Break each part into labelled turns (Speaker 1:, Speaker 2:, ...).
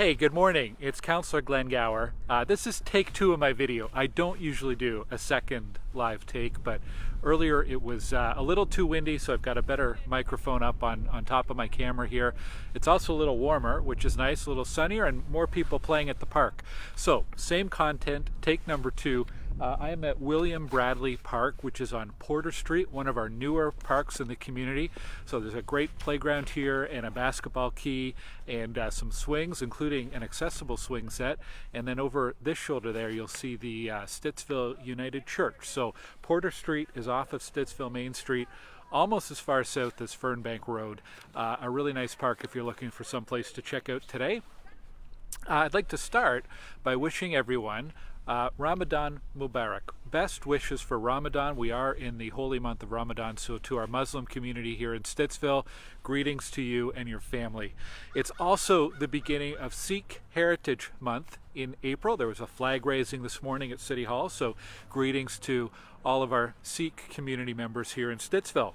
Speaker 1: Hey, good morning. It's Councillor Glen. This is take 2 of my video. I don't usually do a second live take, but earlier it was a little too windy, so I've got a better microphone up on top of my camera here. It's also a little warmer, which is nice, a little sunnier, and more people playing at the park. So, same content, take number 2. I am at William Bradley Park, which is on Porter Street, one of our newer parks in the community. So there's a great playground here and a basketball key and some swings, including an accessible swing set. And then over this shoulder there, you'll see the Stittsville United Church. So Porter Street is off of Stittsville Main Street, almost as far south as Fernbank Road. A really nice park if you're looking for some place to check out today. I'd like to start by wishing everyone Ramadan Mubarak. Best wishes for Ramadan. We are in the holy month of Ramadan, so to our Muslim community here in Stittsville, greetings to you and your family. It's also the beginning of Sikh Heritage Month in April. There was a flag raising this morning at City Hall, so greetings to all of our Sikh community members here in Stittsville.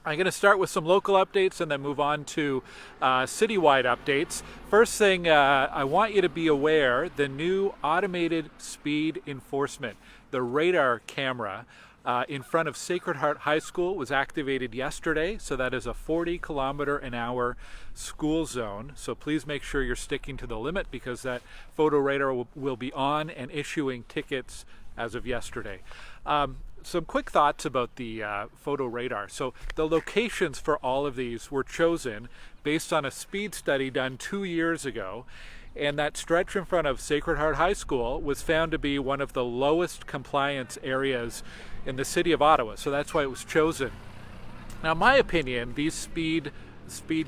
Speaker 1: I'm going to start with some local updates and then move on to citywide updates. First thing, I want you to be aware, the new automated speed enforcement, the radar camera in front of Sacred Heart High School was activated yesterday. So that is a 40-kilometer-an-hour school zone. So please make sure you're sticking to the limit because that photo radar will be on and issuing tickets as of yesterday. Some quick thoughts about the photo radar. So the locations for all of these were chosen based on a speed study done 2 years ago, and that stretch in front of Sacred Heart High School was found to be one of the lowest compliance areas in the city of Ottawa, so that's why it was chosen. Now, in my opinion, these speed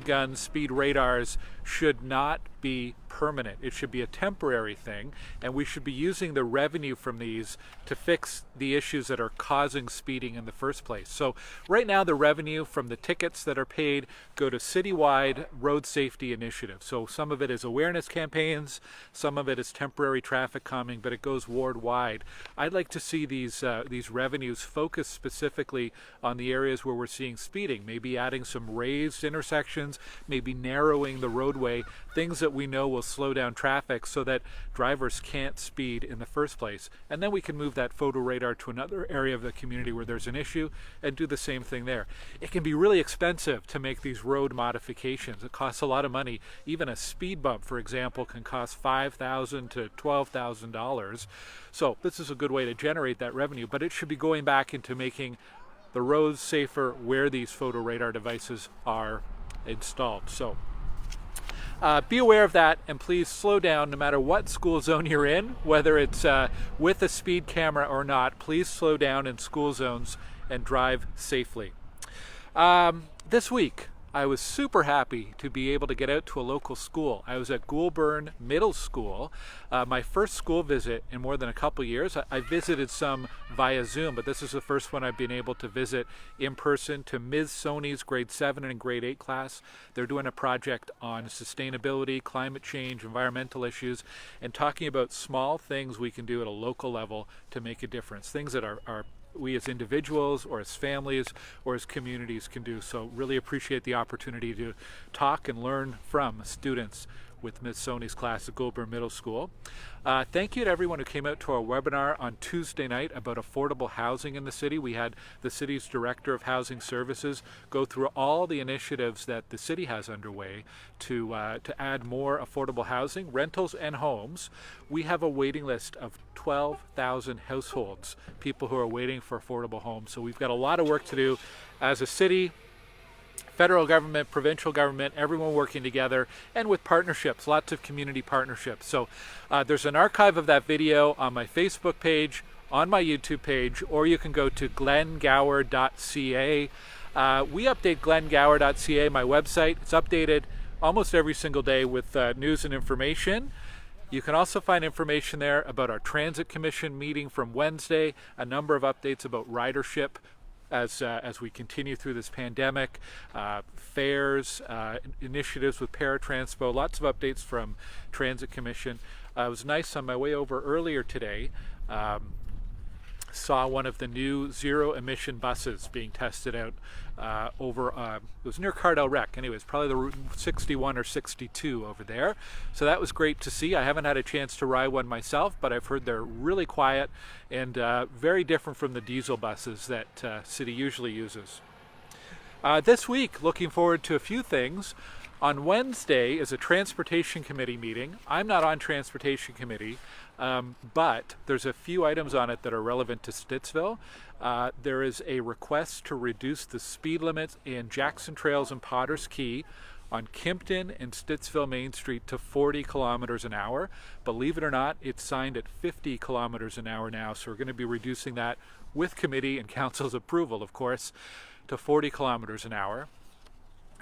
Speaker 1: guns, speed radars should not be permanent. It should be a temporary thing, and we should be using the revenue from these to fix the issues that are causing speeding in the first place. So right now the revenue from the tickets that are paid go to citywide road safety initiatives. So some of it is awareness campaigns, some of it is temporary traffic calming, but it goes ward-wide. I'd like to see these revenues focused specifically on the areas where we're seeing speeding, maybe adding some raised intersections, maybe narrowing the roadway, things that we know will slow down traffic so that drivers can't speed in the first place. And then we can move that photo radar to another area of the community where there's an issue and do the same thing there. It can be really expensive to make these road modifications. It costs a lot of money. Even a speed bump, for example, can cost $5,000 to $12,000. So this is a good way to generate that revenue, but it should be going back into making the roads safer where these photo radar devices are installed. So be aware of that, and please slow down no matter what school zone you're in, whether it's with a speed camera or not. Please slow down in school zones and drive safely. This week, I was super happy to be able to get out to a local school. I was at Goulburn Middle School, my first school visit in more than a couple years. I visited some via Zoom, but this is the first one I've been able to visit in person to Ms. Sony's grade 7 and grade 8 class. They're doing a project on sustainability, climate change, environmental issues, and talking about small things we can do at a local level to make a difference, things that are we as individuals or as families or as communities can do. So really appreciate the opportunity to talk and learn from students with Ms. Sony's class at Goulburn Middle School. Thank you to everyone who came out to our webinar on Tuesday night about affordable housing in the city. We had the city's Director of Housing Services go through all the initiatives that the city has underway to add more affordable housing, rentals and homes. We have a waiting list of 12,000 households, people who are waiting for affordable homes. So we've got a lot of work to do as a city, federal government, provincial government, everyone working together, and with partnerships, lots of community partnerships. So there's an archive of that video on my Facebook page, on my YouTube page, or you can go to glengower.ca. We update glengower.ca, my website. It's updated almost every single day with news and information. You can also find information there about our Transit Commission meeting from Wednesday, a number of updates about ridership as we continue through this pandemic, fares, initiatives with paratranspo, lots of updates from Transit Commission. It was nice on my way over earlier today. saw one of the new zero emission buses being tested out it was near Cardell Rec. Anyways, probably the Route 61 or 62 over there. So that was great to see. I haven't had a chance to ride one myself, but I've heard they're really quiet and very different from the diesel buses that City usually uses. This week, looking forward to a few things. On Wednesday is a Transportation Committee meeting. I'm not on Transportation Committee, but there's a few items on it that are relevant to Stittsville. There is a request to reduce the speed limits in Jackson Trails and Potters Key on Kimpton and Stittsville Main Street to 40 kilometers an hour. Believe it or not, it's signed at 50 kilometers an hour now, so we're going to be reducing that with committee and council's approval, of course, to 40 kilometers an hour.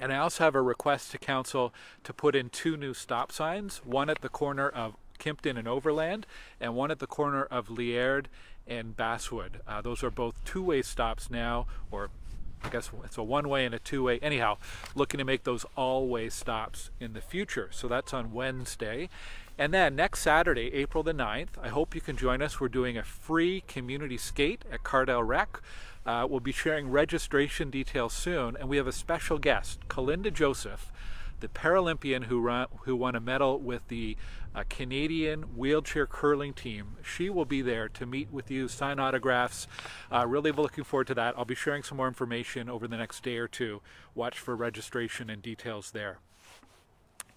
Speaker 1: And I also have a request to council to put in 2 new stop signs, one at the corner of Kimpton and Overland and one at the corner of Liard and Basswood. Those are both two-way stops now, or I guess it's a one-way and a two-way. Anyhow, looking to make those all-way stops in the future. So that's on Wednesday. And then next Saturday, April the 9th, I hope you can join us. We're doing a free community skate at Cardell Rec. We'll be sharing registration details soon, and we have a special guest, Collinda Joseph, the paralympian who won a medal with the Canadian wheelchair curling team. She will be there to meet with you, sign autographs. Really looking forward to that. I'll be sharing some more information over the next day or two. Watch for registration and details there.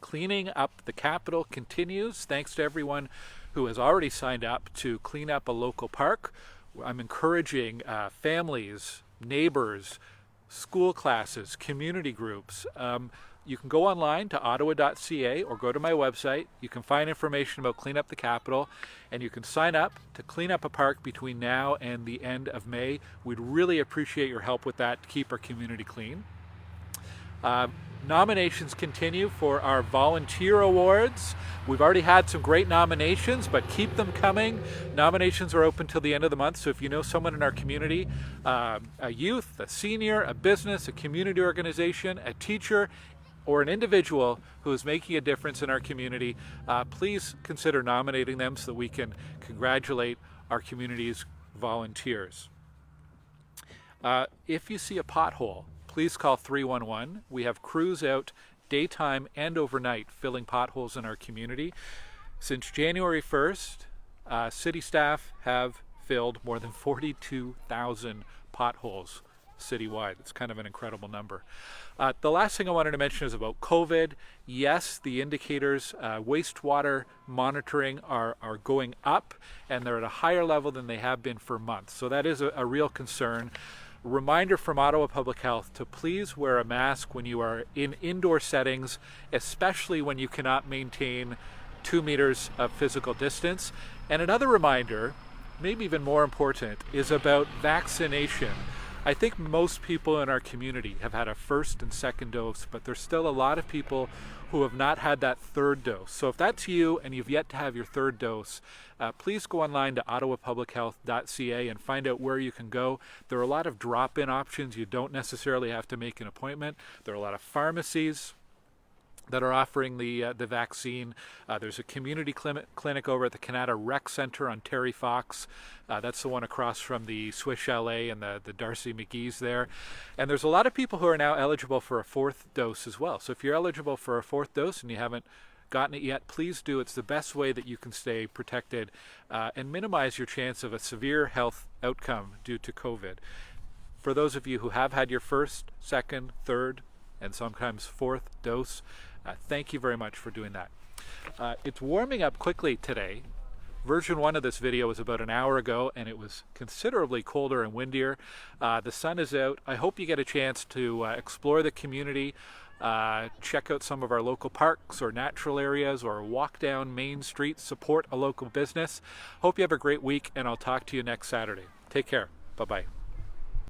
Speaker 1: Cleaning up the Capitol continues. Thanks to everyone who has already signed up to clean up a local park. I'm encouraging families, neighbors, school classes, community groups. You can go online to ottawa.ca or go to my website. You can find information about Clean Up the Capitol, and you can sign up to clean up a park between now and the end of May. We'd really appreciate your help with that to keep our community clean. Nominations continue for our volunteer awards. We've already had some great nominations, but keep them coming. Nominations are open till the end of the month, so if you know someone in our community, a youth, a senior, a business, a community organization, a teacher, or an individual who is making a difference in our community, please consider nominating them so that we can congratulate our community's volunteers. If you see a pothole, please call 311. We have crews out daytime and overnight filling potholes in our community. Since January 1st, city staff have filled more than 42,000 potholes citywide. It's kind of an incredible number. The last thing I wanted to mention is about COVID. Yes, the indicators, wastewater monitoring are going up, and they're at a higher level than they have been for months. So that is a real concern. Reminder from Ottawa Public Health to please wear a mask when you are in indoor settings, especially when you cannot maintain 2 meters of physical distance. And another reminder, maybe even more important, is about vaccination. I think most people in our community have had a first and second dose, but there's still a lot of people who have not had that third dose. So if that's you and you've yet to have your third dose, please go online to ottawapublichealth.ca and find out where you can go. There are a lot of drop-in options. You don't necessarily have to make an appointment. There are a lot of pharmacies that are offering the vaccine. There's a community clinic over at the Canada Rec Centre on Terry Fox. That's the one across from the Swiss Chalet and the Darcy McGee's there. And there's a lot of people who are now eligible for a 4th dose as well. So if you're eligible for a 4th dose and you haven't gotten it yet, please do. It's the best way that you can stay protected and minimize your chance of a severe health outcome due to COVID. For those of you who have had your first, second, third, and sometimes 4th dose, thank you very much for doing that. It's warming up quickly today. Version 1 of this video was about an hour ago, and it was considerably colder and windier. The sun is out. I hope you get a chance to explore the community, check out some of our local parks or natural areas, or walk down Main Street, support a local business. Hope you have a great week, and I'll talk to you next Saturday. Take care. Bye-bye.